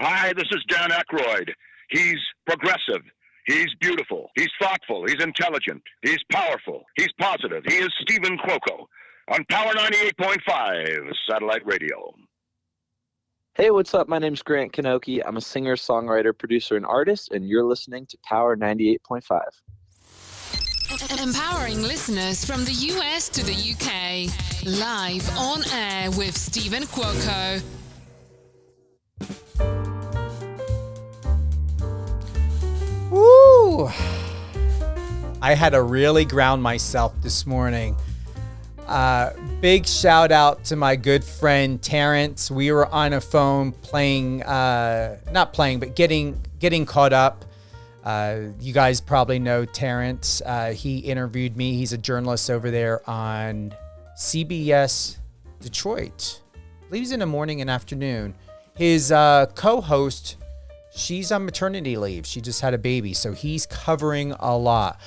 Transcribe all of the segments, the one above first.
Hi, this is Dan Aykroyd. He's progressive. He's beautiful. He's thoughtful. He's intelligent. He's powerful. He's positive. He is Stephen Cuoco on Power 98.5 Satellite Radio. Hey, what's up? My name's Grant Kanoki. I'm a singer, songwriter, producer, and artist, and you're listening to Power 98.5. Empowering listeners from the US to the UK. Live on air with Stephen Cuoco. Woo! I had to really ground myself this morning. Big shout out to my good friend Terrence. We were on a phone playing, not playing, but getting caught up. You guys probably know Terrence. He interviewed me. He's a journalist over there on CBS Detroit. I believe he's in the morning and afternoon. His co-host, she's on maternity leave. She just had a baby, so he's covering a lot.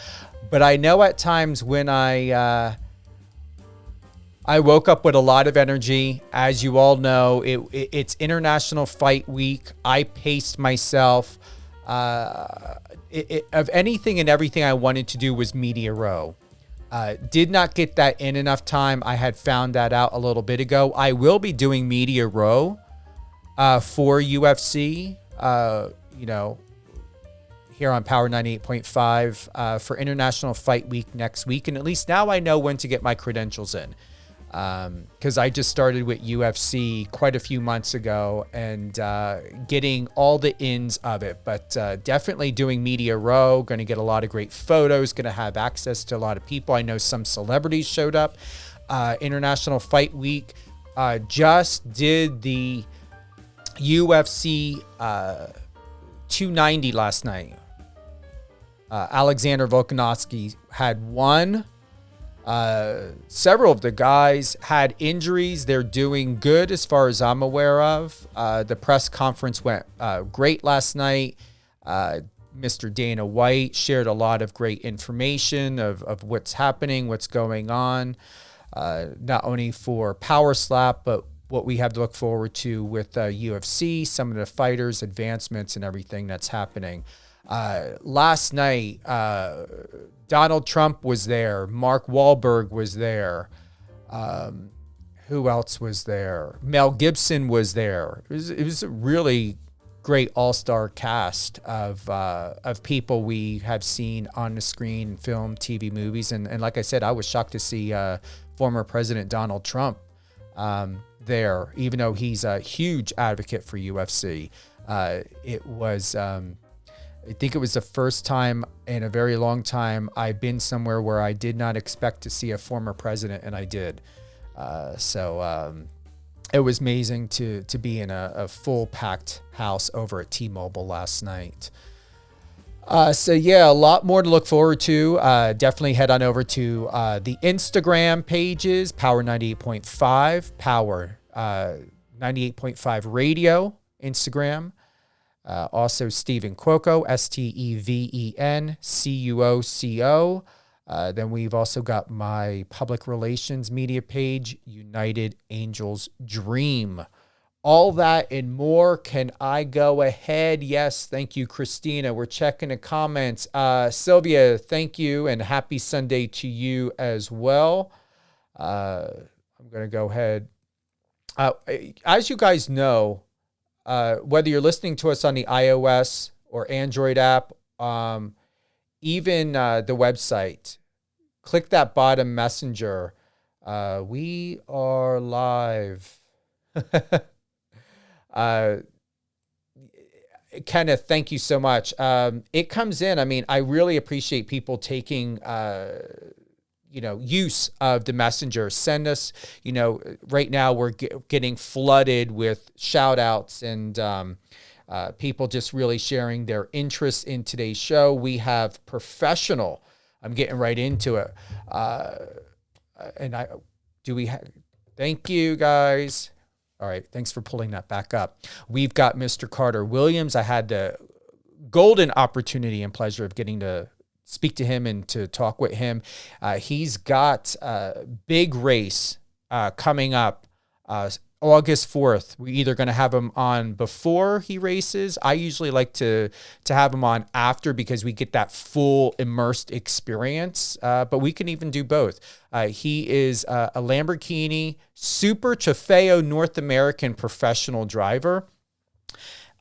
But I know at times when I woke up with a lot of energy. As you all know, it's International Fight Week. I paced myself. Of anything and everything I wanted to do was Media Row. Did not get that in enough time. I had found that out a little bit ago. I will be doing Media Row for UFC, here on Power 98.5 for International Fight Week next week. And at least now I know when to get my credentials in. Because I just started with UFC quite a few months ago and getting all the ins of it. But definitely doing Media Row, going to get a lot of great photos, going to have access to a lot of people. I know some celebrities showed up. International Fight Week just did the UFC 290 last night. Alexander Volkanovski had won. Several of the guys had injuries. They're doing good as far as I'm aware of. The press conference went great last night. Mr. Dana White shared a lot of great information of what's happening, what's going on, not only for Power Slap, but what we have to look forward to with UFC, some of the fighters, advancements, and everything that's happening. Last night, Donald Trump was there. Mark Wahlberg was there. Who else was there? Mel Gibson was there. It was a really great all-star cast of people we have seen on the screen, film, TV, movies. And like I said, I was shocked to see former President Donald Trump there, even though he's a huge advocate for UFC. It was... I think it was the first time in a very long time I've been somewhere where I did not expect to see a former president, and I did. So it was amazing to be in a full packed house over at T-Mobile last night. So yeah, a lot more to look forward to. Definitely head on over to the Instagram pages, Power 98.5, Power 98.5 Radio, Instagram. Also, Stephen Cuoco, STEVEN CUOCO. Then we've also got my public relations media page, United Angels Dream. All that and more. Can I go ahead? Yes, thank you, Christina. We're checking the comments. Sylvia, thank you, and happy Sunday to you as well. I'm going to go ahead. As you guys know, whether you're listening to us on the iOS or Android app, even the website, click that bottom messenger. We are live. Kenneth, thank you so much. It comes in. I mean, I really appreciate people taking use of the messenger. Send us, right now we're getting flooded with shout outs and people just really sharing their interest in today's show. We have professional, I'm getting right into it. Thank you guys. All right. Thanks for pulling that back up. We've got Mr. Carter Williams. I had the golden opportunity and pleasure of getting to speak to him and to talk with him. He's got a big race coming up August 4th. We're either going to have him on before he races. I usually like to have him on after because we get that full immersed experience. But we can even do both. He is a Lamborghini Super Trofeo North American professional driver.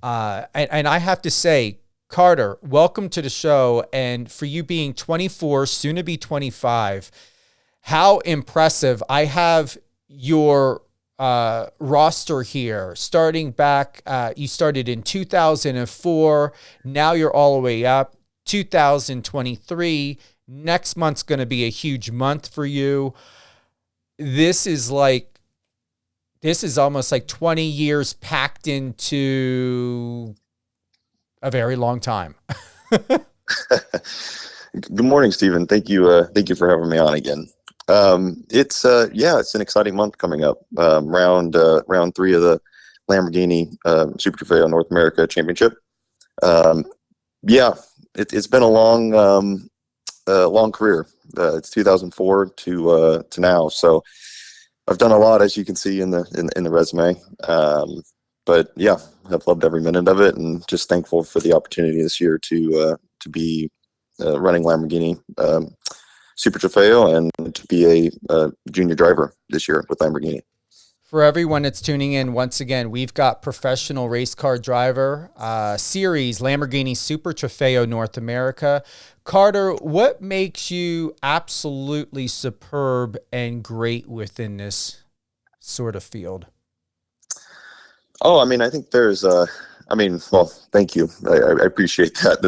And I have to say, Carter, welcome to the show. And for you being 24, soon to be 25, how impressive. I have your roster here starting back. You started in 2004. Now you're all the way up 2023. Next month's going to be a huge month for you. This is almost like 20 years packed into a very long time. Good morning, Stephen. Thank you for having me on again. It's an exciting month coming up. Round 3 of the Lamborghini Super Trofeo North America Championship. It's been a long career. It's 2004 to now. So I've done a lot, as you can see in the resume. But yeah, I've loved every minute of it, and just thankful for the opportunity this year to be running Lamborghini Super Trofeo and to be a junior driver this year with Lamborghini. For everyone that's tuning in, once again, we've got professional race car driver series Lamborghini Super Trofeo North America. Carter, what makes you absolutely superb and great within this sort of field? Oh, I mean, I think there's well, thank you. I appreciate that.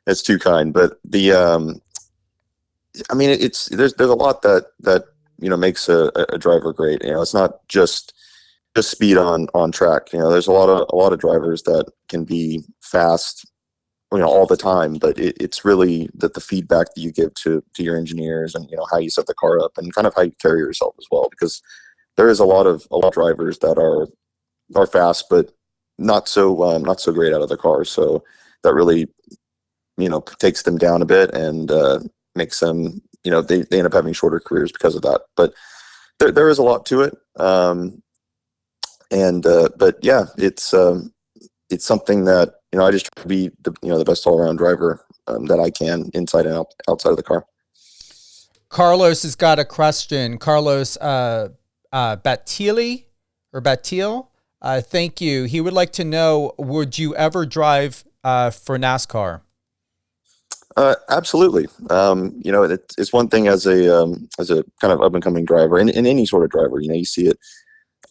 That's too kind. But there's a lot that makes a driver great. It's not just speed on track. There's a lot of drivers that can be fast, all the time. But it's really the feedback that you give to your engineers, and how you set the car up, and kind of how you carry yourself as well. Because there is a lot of drivers that are fast, but not so great out of the car. So that really, takes them down a bit and makes them, they end up having shorter careers because of that. But there is a lot to it. But yeah, it's something that, I just try to be the best all around driver that I can, inside and outside of the car. Carlos has got a question. Carlos Batil. Thank you. He would like to know, would you ever drive for NASCAR? Absolutely. It's one thing as a kind of up and coming driver, and any sort of driver, you see it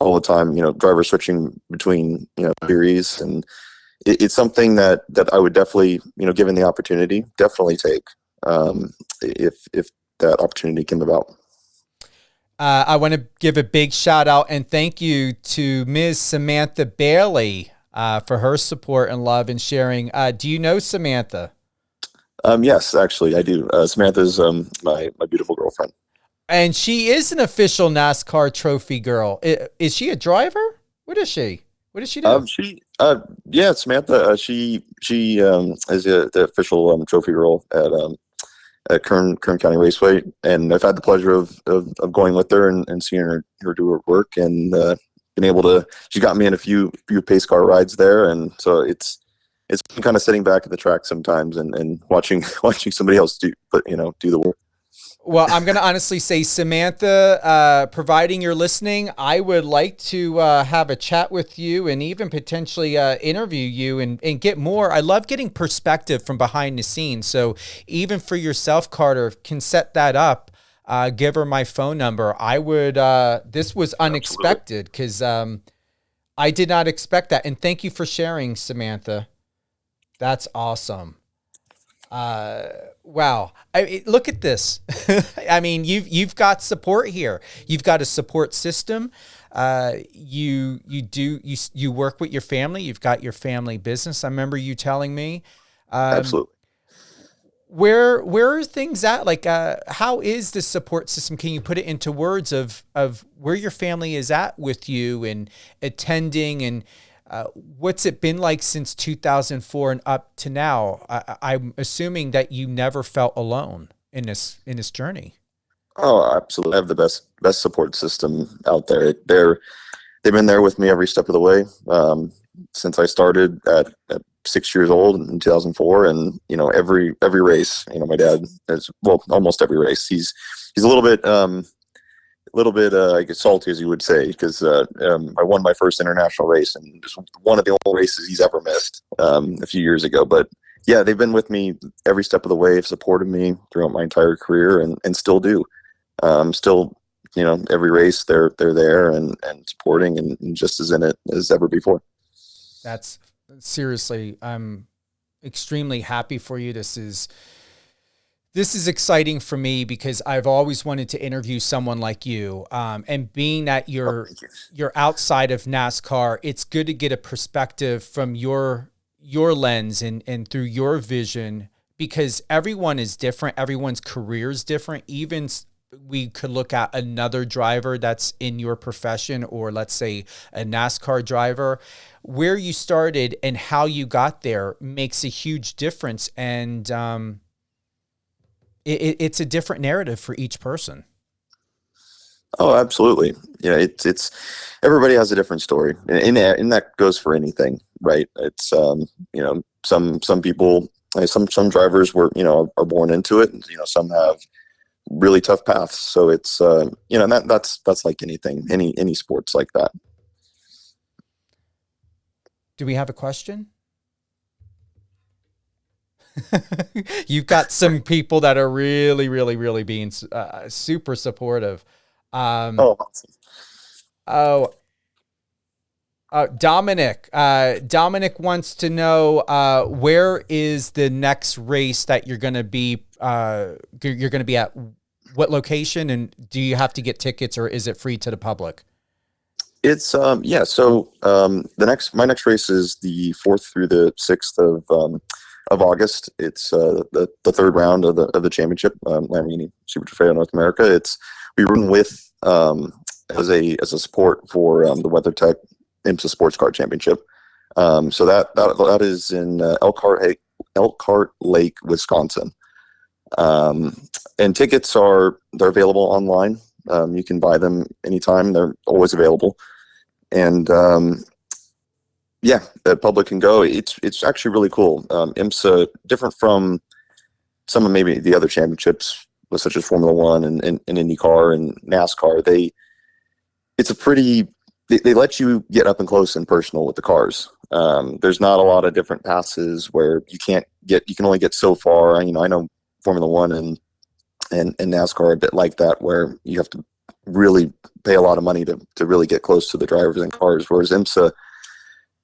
all the time, drivers switching between, series, and it's something that I would definitely, given the opportunity, definitely take, if that opportunity came about. I want to give a big shout out and thank you to Ms. Samantha Bailey for her support and love and sharing. Do you know Samantha? Yes, actually, I do. Samantha's my beautiful girlfriend. And she is an official NASCAR trophy girl. Is she a driver? What is she? What does she do? Samantha. She is the official trophy girl at Kern County Raceway, and I've had the pleasure of going with her and seeing her do her work, and been able to. She got me in a few pace car rides there, and so it's kind of sitting back at the track sometimes and watching somebody else do the work. Well, I'm going to honestly say, Samantha, providing you're listening, I would like to have a chat with you and even potentially interview you and get more. I love getting perspective from behind the scenes. So even for yourself, Carter, can set that up. Give her my phone number. I would. This was unexpected because I did not expect that. And thank you for sharing, Samantha. That's awesome. Wow. Look at this. I mean, you've got support here. You've got a support system. You work with your family. You've got your family business. I remember you telling me. Absolutely. Where are things at? Like, how is the support system? Can you put it into words of where your family is at with you and attending, and what's it been like since 2004 and up to now? I'm assuming that you never felt alone in this journey. Oh, absolutely. I have the best support system out there. they've been there with me every step of the way since I started at 6 years old in 2004, and every race, my dad is, well, almost every race. He's a little bit I guess salty, as you would say, because I won my first international race, and just one of the only races he's ever missed a few years ago. But yeah, they've been with me every step of the way, have supported me throughout my entire career, and still do. Still, every race they're there and supporting and just as in it as ever before. That's seriously, I'm extremely happy for you. This is exciting for me because I've always wanted to interview someone like you. And being that you're outside of NASCAR, it's good to get a perspective from your lens and through your vision, because everyone is different. Everyone's career is different. Even we could look at another driver that's in your profession, or let's say a NASCAR driver. Where you started and how you got there makes a huge difference. And it's a different narrative for each person. Oh, absolutely. Yeah, it's everybody has a different story, and that goes for anything, right? It's some people, some drivers are born into it, and some have really tough paths. So it's that's like anything, any sports like that. Do we have a question? You've got some people that are really, really, really being super supportive. Dominic wants to know where is the next race that you're going to be at, what location, and do you have to get tickets, or is it free to the public? It's So my next race is the 4th through the 6th of August. It's the third round of the championship, Lamborghini Super Trofeo North America. We run with as a support for the WeatherTech IMSA Sports Car Championship. So that is in Elkhart Lake, Wisconsin. And tickets they're available online. You can buy them anytime. They're always available. And the public can go. It's actually really cool. IMSA, different from some of maybe the other championships, such as Formula One and IndyCar and NASCAR. They let you get up and close and personal with the cars. There's not a lot of different passes where you can only get so far. I know Formula One and NASCAR are a bit like that, where you have to really pay a lot of money to really get close to the drivers and cars. Whereas IMSA,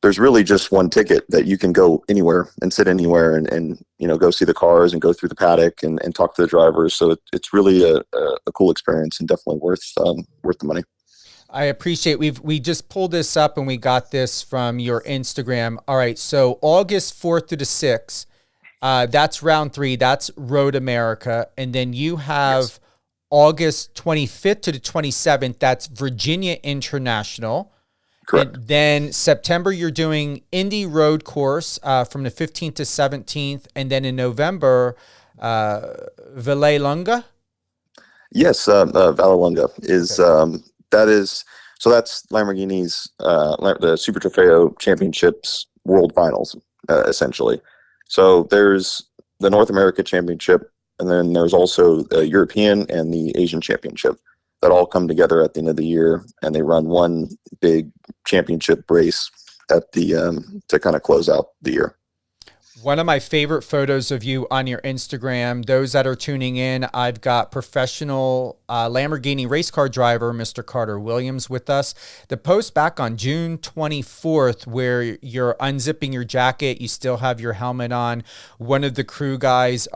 there's really just one ticket that you can go anywhere and sit anywhere and go see the cars and go through the paddock and talk to the drivers. So it's really a cool experience and definitely worth the money. I appreciate we just pulled this up and we got this from your Instagram. All right, so August 4th to the 6th, that's round 3. That's Road America, and then you have August 25th to the 27th. That's Virginia International. Correct. And then September, you're doing Indy Road Course from the 15th to 17th, and then in November, Vallelunga. Yes, Vallelunga is. Okay. That's Lamborghini's the Super Trofeo Championships World Finals, essentially. So there's the North America Championship, and then there's also the European and the Asian Championship that all come together at the end of the year, and they run one big championship race at the to kind of close out the year. One of my favorite photos of you on your Instagram, those that are tuning in, I've got professional Lamborghini race car driver, Mr. Carter Williams, with us. The post back on June 24th, where you're unzipping your jacket, you still have your helmet on. One of the crew guys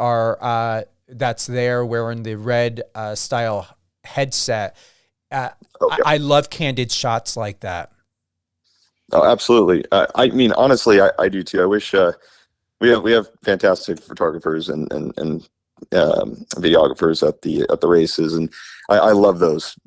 that's there wearing the red style headset. I love candid shots like that. Oh, absolutely. I mean, honestly, I do too. I wish we have fantastic photographers and videographers at the races, and I love those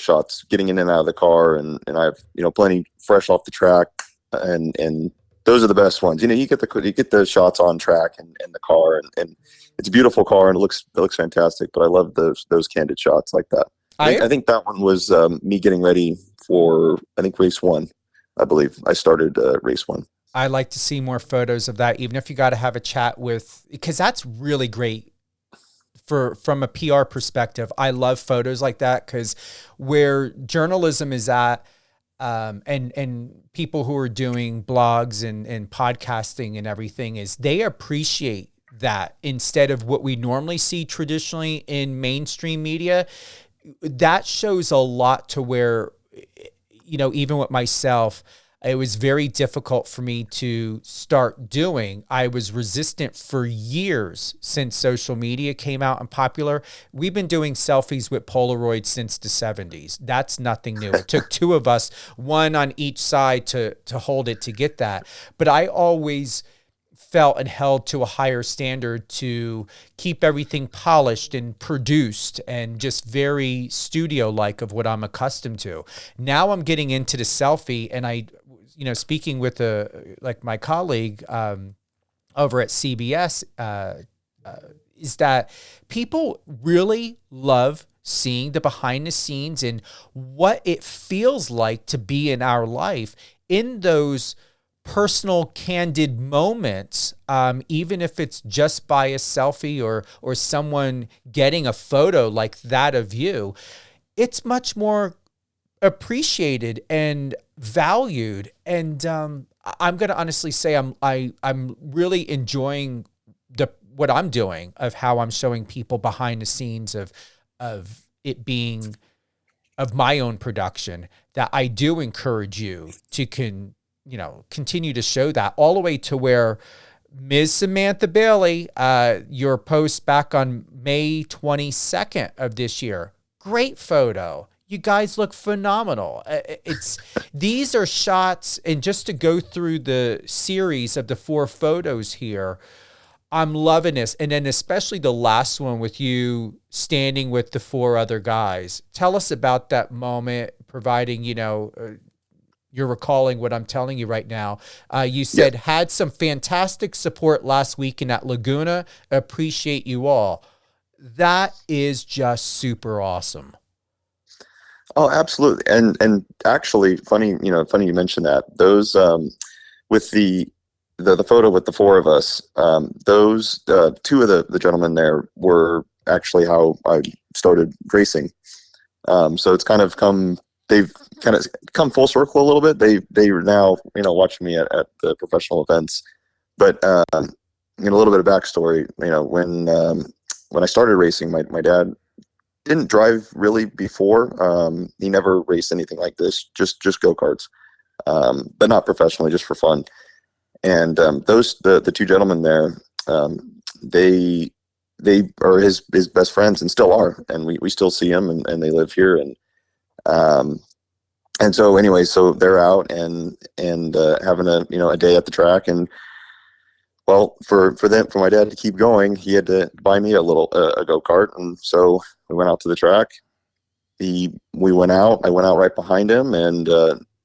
shots, getting in and out of the car, and I have plenty fresh off the track, and those are the best ones. You get the shots on track and the car, and it's a beautiful car and it looks fantastic. But I love those candid shots like that. I think that one was me getting ready for, I think, race one. I believe I started race one. I like to see more photos of that, even if you got to have a chat with, because that's really great from a PR perspective. I love photos like that, because where journalism is at, and people who are doing blogs and podcasting and everything, is they appreciate that instead of what we normally see traditionally in mainstream media. That shows a lot to where, even with myself, it was very difficult for me to start doing. I was resistant for years since social media came out and popular. We've been doing selfies with Polaroid since the 70s. That's nothing new. It took two of us, one on each side, to hold it to get that. But I always felt and held to a higher standard to keep everything polished and produced and just very studio-like of what I'm accustomed to. Now I'm getting into the selfie, and speaking with my colleague over at CBS, is that people really love seeing the behind the scenes and what it feels like to be in our life in those personal, candid moments, even if it's just by a selfie or someone getting a photo like that of you. It's much more appreciated and valued, and I'm going to honestly say I'm really enjoying what I'm doing, of how I'm showing people behind the scenes of it being of my own production. That I do encourage you to continue to show that, all the way to where Ms. Samantha Bailey, your post back on May 22nd of this year, great photo. You guys look phenomenal. These are shots, and just to go through the series of the 4 photos here, I'm loving this. And then especially the last one with you standing with the 4 other guys. Tell us about that moment, providing, you're recalling what I'm telling you right now. You said, had some fantastic support last week in at Laguna. Appreciate you all. That is just super awesome. Oh, absolutely. And actually, funny you mentioned that. Those with the photo with the 4 of us, those 2 of the gentlemen there were actually how I started racing. So it's they've kind of come full circle a little bit. They are now watching me at the professional events. But a little bit of backstory. When I started racing, my dad didn't drive really before. He never raced anything like this, just go-karts, but not professionally, just for fun. And the 2 gentlemen there, they are his best friends and still are, and we still see them, and they live here, and so anyway, so they're out and having a day at the track, and well, for my dad to keep going, he had to buy me a go-kart, and so we went out to the track. I went out right behind him, and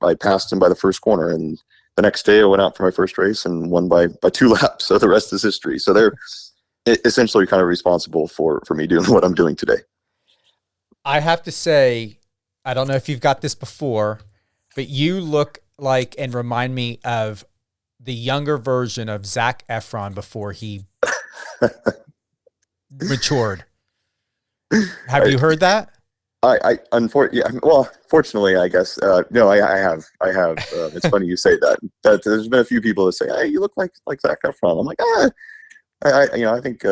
I passed him by the first corner, and the next day I went out for my first race and won by 2 laps. So the rest is history. So they're essentially kind of responsible for me doing what I'm doing today. I have to say, I don't know if you've got this before, but you look like and remind me of the younger version of Zac Efron before he matured. Have you heard that? Fortunately, I guess, no, I have. It's funny you say that. There's been a few people that say, "Hey, you look like Zac Efron." I'm like, I think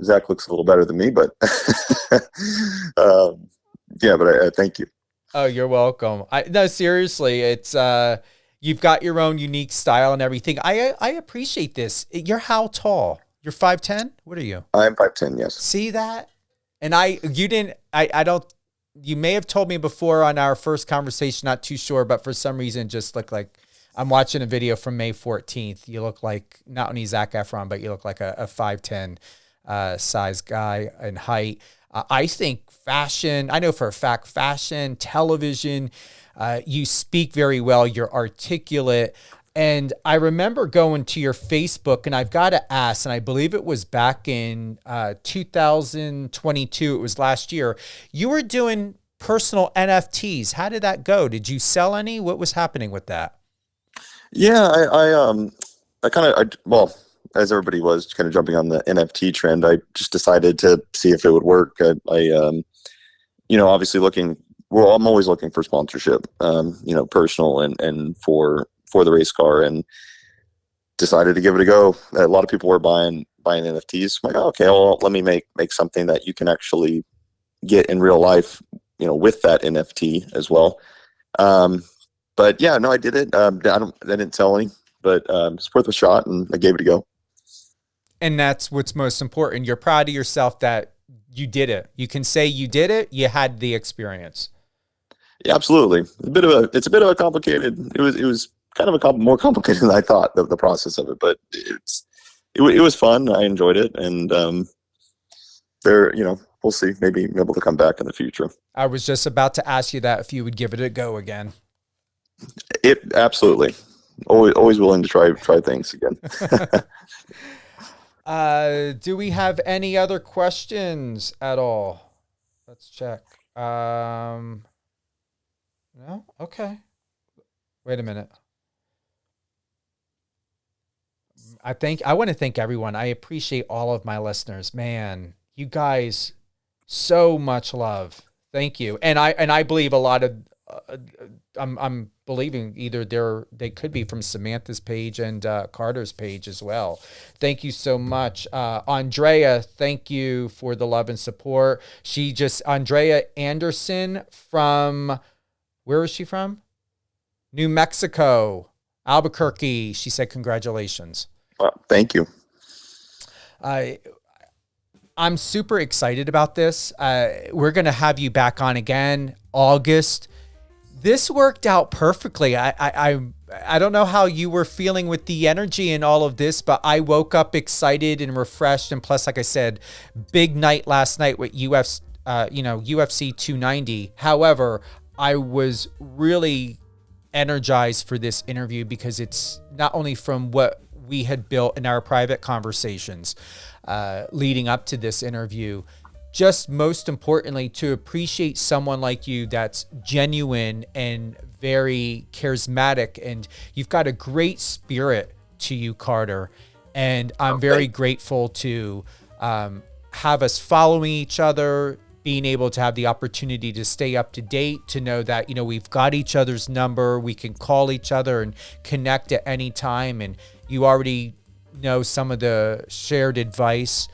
Zach looks a little better than me, but but thank you. Oh, you're welcome. No, seriously, it's you've got your own unique style and everything. I appreciate this. You're how tall? You're 5'10"? What are you? I'm 5'10", yes. See that? And you may have told me before on our first conversation, not too sure, but for some reason just look like, I'm watching a video from May 14th. You look like not only Zac Efron, but you look like a 5'10" size guy in height. I think fashion, I know for a fact, fashion, television, you speak very well, you're articulate. And I remember going to your Facebook, and I've got to ask, and I believe it was back in 2022, it was last year, you were doing personal NFTs. How did that go? Did you sell any? What was happening with that? Yeah, well, as everybody was kind of jumping on the NFT trend, I just decided to see if it would work. Obviously I'm always looking for sponsorship, personal and for the race car, and decided to give it a go. A lot of people were buying NFTs. I'm like, oh, okay, well, let me make something that you can actually get in real life, with that NFT as well. But yeah, no, I did it. I didn't sell any, but it's worth a shot, and I gave it a go. And that's what's most important. You're proud of yourself that you did it. You can say you did it. You had the experience. Yeah, absolutely. It's a bit of a complicated. It was kind of more complicated than I thought, the process of it, but it was fun. I enjoyed it, and we'll see. Maybe able to come back in the future. I was just about to ask you that if you would give it a go again. It absolutely. Always willing to try things again. Do we have any other questions at all? Let's check. No? Okay. Wait a minute. I want to thank everyone. I appreciate all of my listeners. Man, you guys, so much love. Thank you. And I believe a lot of I'm believing either they could be from Samantha's page and Carter's page as well. Thank you so much. Andrea, thank you for the love and support. Andrea Anderson from, where is she from? New Mexico, Albuquerque. She said, congratulations. Thank you. I'm super excited about this. We're going to have you back on again, August. This worked out perfectly. I don't know how you were feeling with the energy and all of this, but I woke up excited and refreshed. And plus, like I said, big night last night with UFC 290. However, I was really energized for this interview because it's not only from what we had built in our private conversations leading up to this interview, just most importantly, to appreciate someone like you that's genuine and very charismatic, and you've got a great spirit to you, Carter. And I'm very grateful to have us following each other, being able to have the opportunity to stay up to date, to know that, we've got each other's number, we can call each other and connect at any time. And you already know some of the shared advice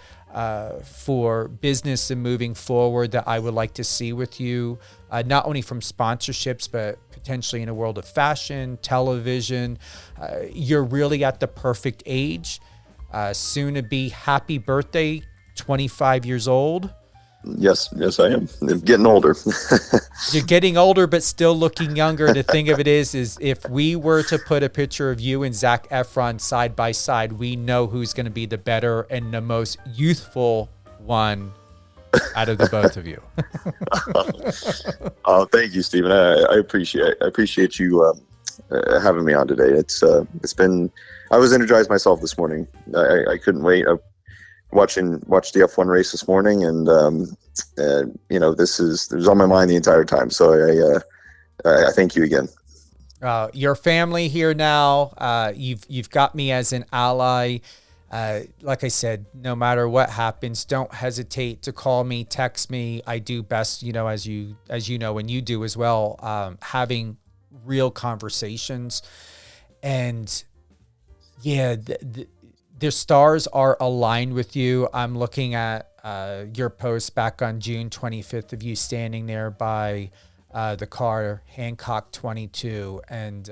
for business and moving forward that I would like to see with you, not only from sponsorships, but potentially in a world of fashion, television. You're really at the perfect age. Soon to be happy birthday, 25 years old. Yes, I am. I'm getting older. You're getting older, but still looking younger. The thing of it is if we were to put a picture of you and Zac Efron side by side, we know who's going to be the better and the most youthful one out of the both of you. Oh, thank you, Stephen. I appreciate you having me on today. It's been. I was energized myself this morning. I couldn't wait. Watched the F1 race this morning, and this was on my mind the entire time. So I thank you again. Your family here now. You've got me as an ally. Like I said, no matter what happens, don't hesitate to call me, text me. I do best, as you know, and you do as well, having real conversations. And yeah, the stars are aligned with you. I'm looking at your post back on June 25th of you standing there by the car, Hancock 22. And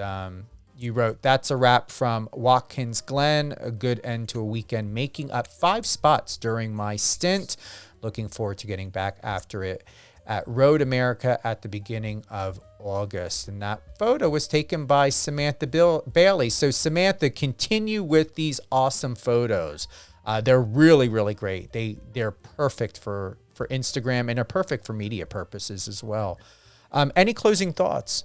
you wrote, "That's a wrap from Watkins Glen. A good end to a weekend, making up 5 spots during my stint. Looking forward to getting back after it at Road America at the beginning of August." And that photo was taken by Samantha Bailey. So Samantha, continue with these awesome photos. They're really, really great. They're perfect for Instagram, and are perfect for media purposes as well. Any closing thoughts?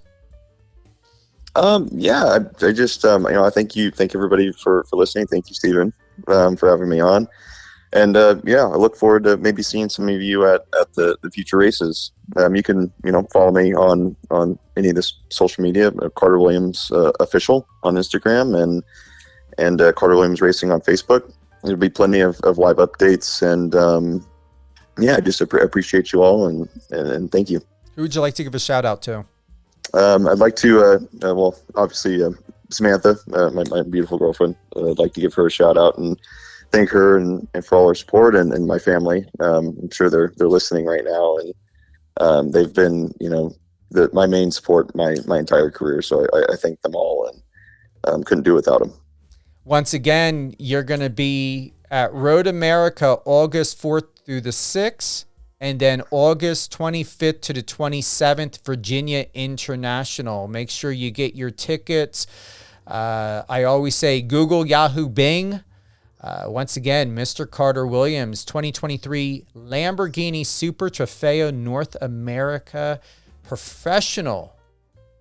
Yeah, I just, I thank everybody for listening. Thank you, Stephen, for having me on. Yeah, I look forward to maybe seeing some of you at the future races. You can follow me on any of this social media, Carter Williams official on Instagram and Carter Williams Racing on Facebook. There'll be plenty of live updates, and yeah, I just appreciate you all and thank you. Who would you like to give a shout out to? I'd like to well, obviously Samantha, my beautiful girlfriend. I'd like to give her a shout out and thank her and for all her support, and my family. I'm sure they're listening right now, and they've been my main support my entire career. So I thank them all, and couldn't do it without them. Once again, you're going to be at Road America August 4th through the 6th, and then August 25th to the 27th, Virginia International. Make sure you get your tickets. I always say Google, Yahoo, Bing. Once again, Mr. Carter Williams, 2023 Lamborghini Super Trofeo North America professional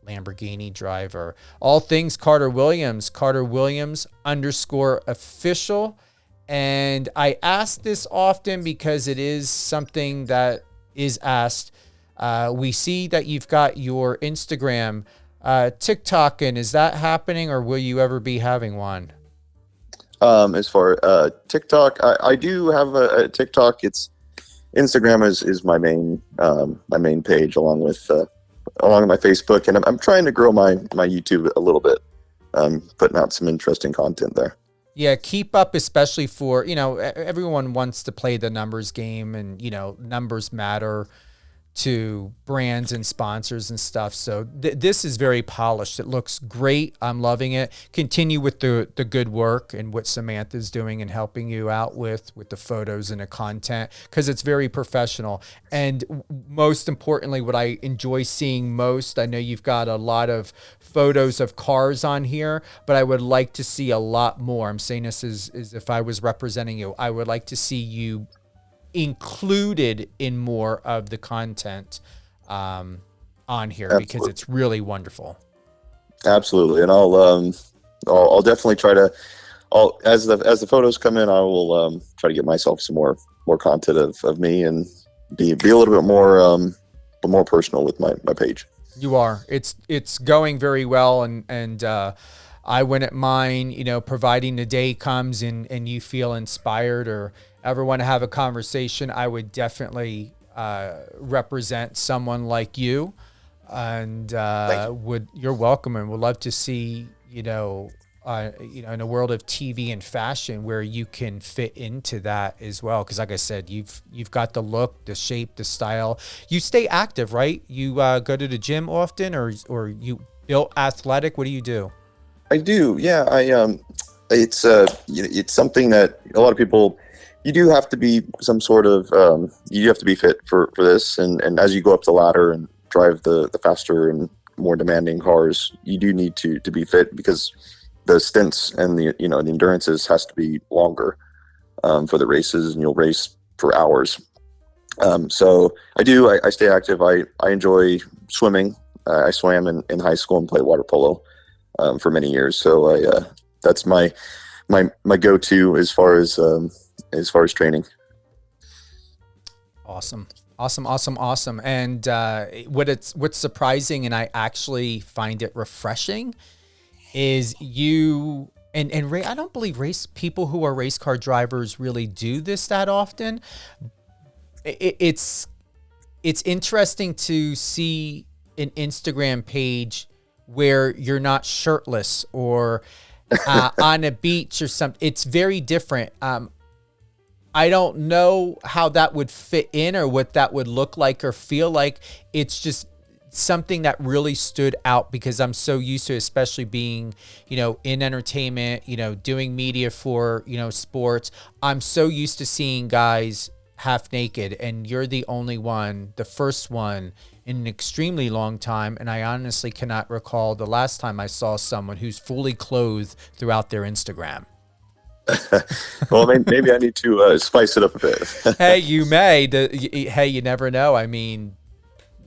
Lamborghini driver. All things Carter Williams _official. And I ask this often because it is something that is asked. We see that you've got your Instagram, TikTok, and is that happening, or will you ever be having one? As far TikTok, I do have a TikTok. It's Instagram is my main page, along with my Facebook, and I'm trying to grow my YouTube a little bit. Putting out some interesting content there. Yeah, keep up, especially for, everyone wants to play the numbers game, and, numbers matter to brands and sponsors and stuff. So this is very polished. It looks great. I'm loving it. Continue with the good work and what Samantha's doing and helping you out with the photos and the content, because it's very professional. And most importantly, what I enjoy seeing most, I know you've got a lot of photos of cars on here, but I would like to see a lot more. I'm saying this is if I was representing you, I would like to see you included in more of the content on here. Absolutely. Because it's really wonderful. Absolutely. And I'll definitely try to, as the photos come in, I will try to get myself some more content of me and be a little bit more personal with my page. You are. It's going very well, and I wouldn't mind, providing the day comes and you feel inspired or ever want to have a conversation, I would definitely represent someone like you, and you're welcome, and would love to see in a world of TV and fashion where you can fit into that as well. Because like I said, you've got the look, the shape, the style. You stay active, right? You go to the gym often, or you built athletic. What do you do? I do. Yeah. It's something that a lot of people, you do have to be some sort of, you have to be fit for this. And as you go up the ladder and drive the faster and more demanding cars, you do need to be fit, because the stints and the endurances has to be longer for the races, and you'll race for hours. So I stay active. I enjoy swimming. I swam in high school and played water polo for many years. So that's my go-to as far as training. Awesome. And what's surprising, and I actually find it refreshing, is you and I don't believe people who are race car drivers really do this that often. It's interesting to see an Instagram page where you're not shirtless or on a beach or something. It's very different. I don't know how that would fit in or what that would look like or feel like. It's just something that really stood out, because I'm so used to, especially being, in entertainment, doing media for, sports. I'm so used to seeing guys half naked, and you're the first one in an extremely long time. And I honestly cannot recall the last time I saw someone who's fully clothed throughout their Instagram. Well, maybe I need to spice it up a bit. Hey, you may. Hey, you never know. I mean,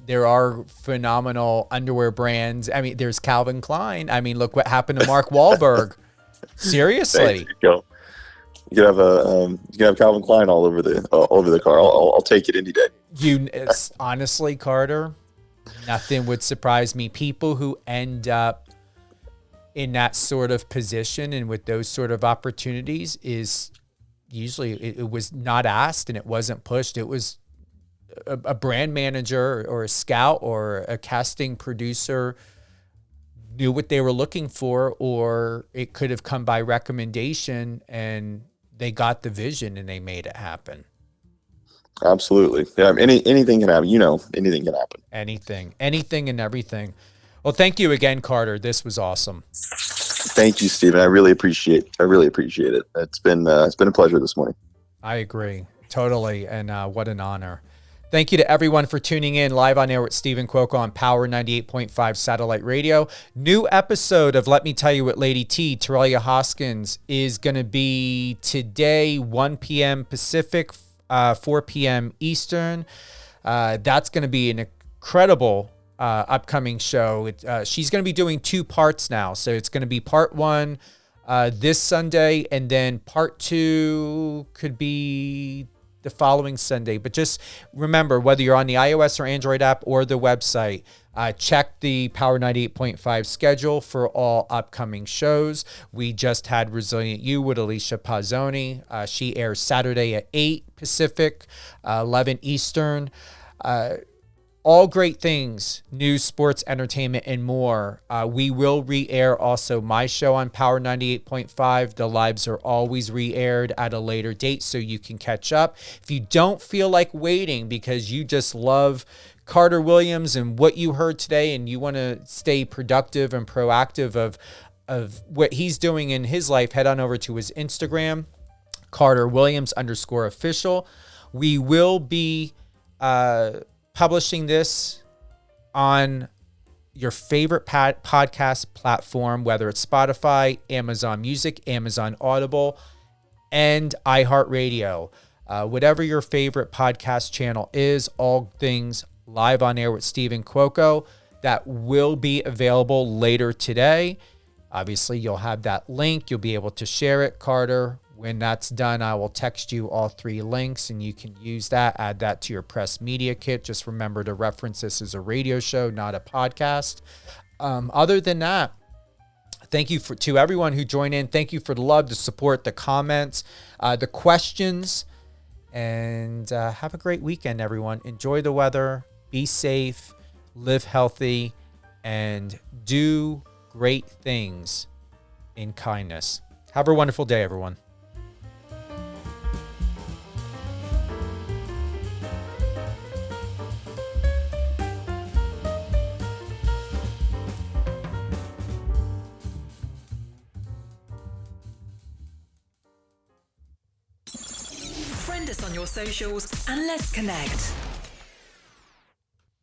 there are phenomenal underwear brands. I mean, there's Calvin Klein. I mean, look what happened to Mark Wahlberg. Seriously. you can have Calvin Klein all over the car. I'll take it any day. It's honestly, Carter, nothing would surprise me. People who end up in that sort of position and with those sort of opportunities is usually it was not asked and it wasn't pushed. It was a brand manager or a scout or a casting producer knew what they were looking for, or it could have come by recommendation and they got the vision and they made it happen. Absolutely. Yeah. Anything can happen. Anything can happen. Anything and everything. Well, thank you again, Carter. This was awesome. Thank you, Steven. I really appreciate it. It's been a pleasure this morning. I agree. Totally. And what an honor. Thank you to everyone for tuning in live on air with Stephen Cuoco on Power 98.5 Satellite Radio. New episode of Let Me Tell You What Lady T, Terelia Hoskins, is going to be today, 1 p.m. Pacific, 4 p.m. Eastern. That's going to be an incredible upcoming show. She's going to be doing 2 parts now. So it's going to be part 1 this Sunday, and then part 2 could be the following Sunday. But just remember, whether you're on the iOS or Android app or the website, check the Power 98.5 schedule for all upcoming shows. We just had Resilient You with Alicia Pazzoni. She airs Saturday at 8 Pacific, 11 Eastern. All great things, news, sports, entertainment, and more. We will re-air also my show on Power 98.5. The lives are always re-aired at a later date so you can catch up. If you don't feel like waiting because you just love Carter Williams and what you heard today and you want to stay productive and proactive of what he's doing in his life, head on over to his Instagram, CarterWilliams_official. We will be publishing this on your favorite podcast platform, whether it's Spotify, Amazon Music, Amazon Audible, and iHeartRadio. Whatever your favorite podcast channel is, all things live on air with Stephen Cuoco, that will be available later today. Obviously, you'll have that link. You'll be able to share it, Carter. When that's done, I will text you all 3 links and you can use that, add that to your press media kit. Just remember to reference this as a radio show, not a podcast. Other than that, thank you to everyone who joined in. Thank you for the love, the support, the comments, the questions, and have a great weekend, everyone. Enjoy the weather, be safe, live healthy, and do great things in kindness. Have a wonderful day, everyone. Friend us on your socials and let's connect.